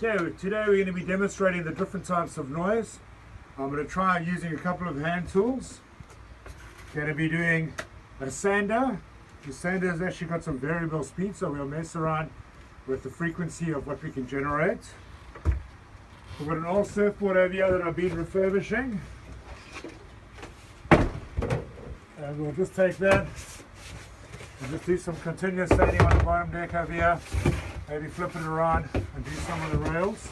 Okay, today we're going to be demonstrating the different types of noise. I'm going to try using a couple of hand tools. Going to be doing a sander. The sander has actually got some variable speed, so we'll mess around with the frequency of what we can generate. We've got an old surfboard over here that I've been refurbishing. And we'll just take that and just do some continuous sanding on the bottom deck over here. Maybe flip it around and do some of the rails.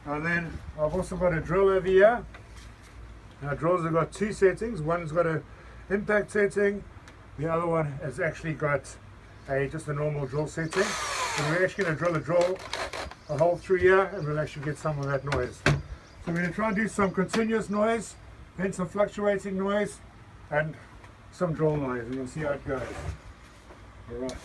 And then I've also got a drill over here. Now drills have got two settings. One's got an impact setting. The other one has actually got just a normal drill setting. So we're actually going to drill a hole through here and we'll actually get some of that noise. So we're going to try and do some continuous noise, then some fluctuating noise, and some drill noise, and we'll see how it goes. Alright.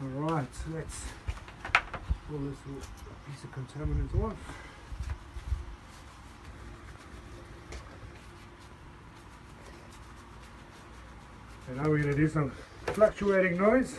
Alright, so let's pull this piece of contaminant off. And now we're going to do some fluctuating noise.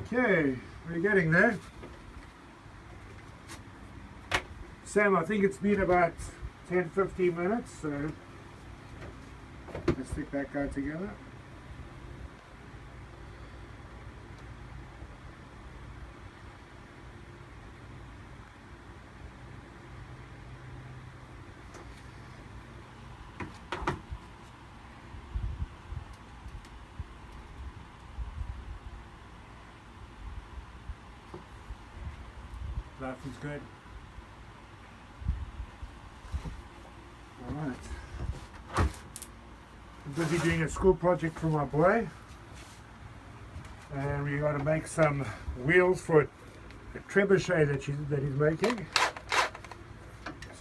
Okay, we're getting there. Sam, I think it's been about 10-15 minutes, so let's stick that guy together. That feels good. Alright. I'm busy doing a school project for my boy. And we got to make some wheels for a trebuchet that he's making.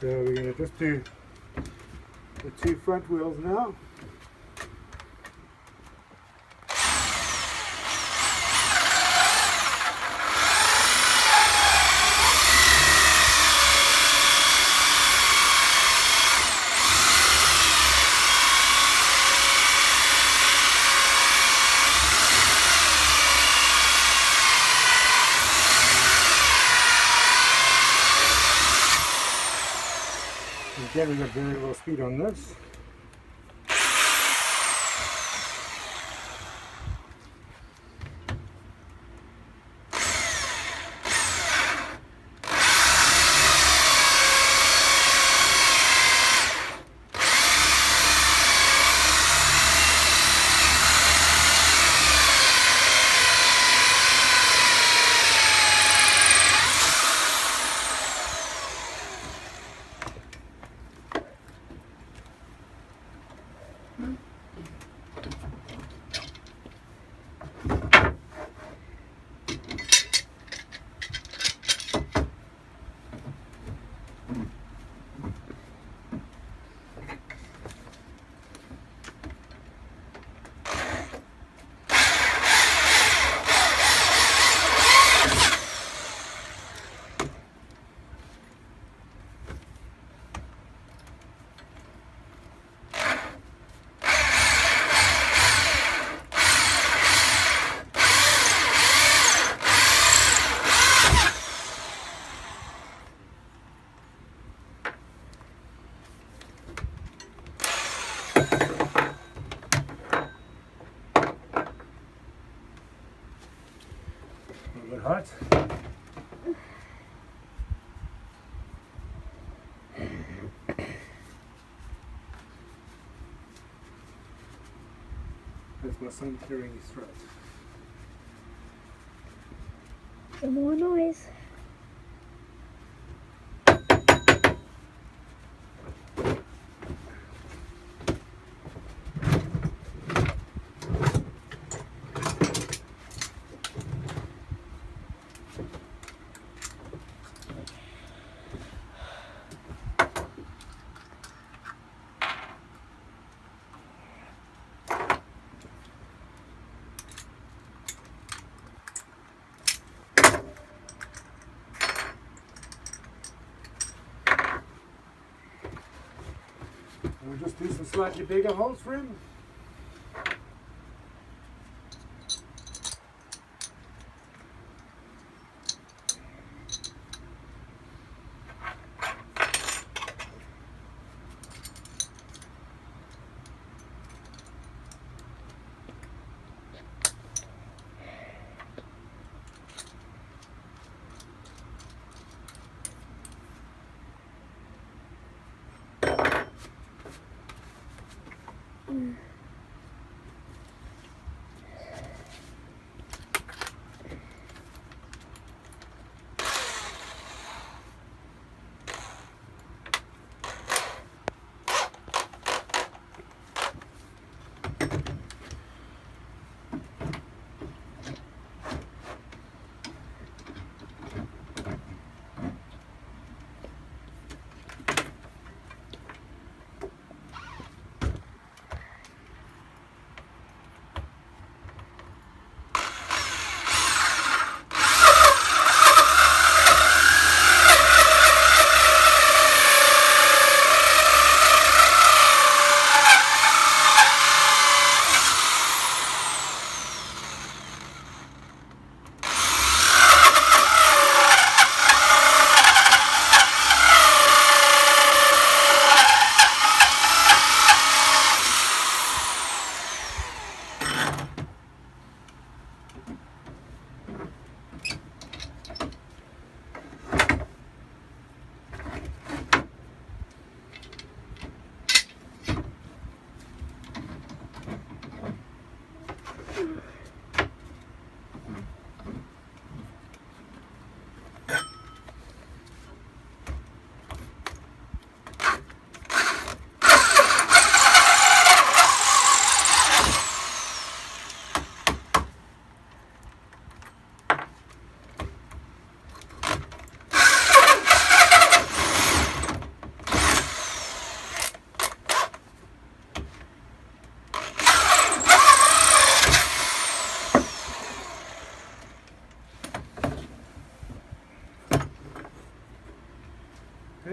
So we're going to just do the 2 front wheels now. Again, we got very low speed on this. A little bit hot. That's my son clearing his throat. Some more noise. We'll just do some slightly bigger holes for him.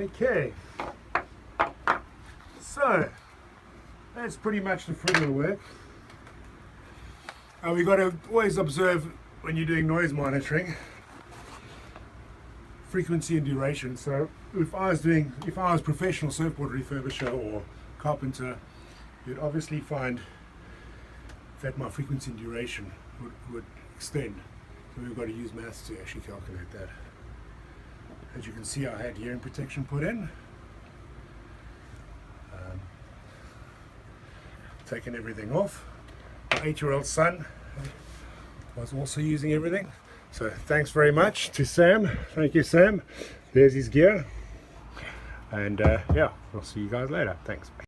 Okay, so that's pretty much the fruit of the work. We've got to always observe when you're doing noise monitoring, frequency and duration. So if I was professional surfboard refurbisher or carpenter, you'd obviously find that my frequency and duration would extend. So we've got to use maths to actually calculate that. As you can see, I had hearing protection put in. Taken everything off. My 8-year-old son was also using everything. So thanks very much to Sam. Thank you, Sam. There's his gear. And yeah, we'll see you guys later. Thanks.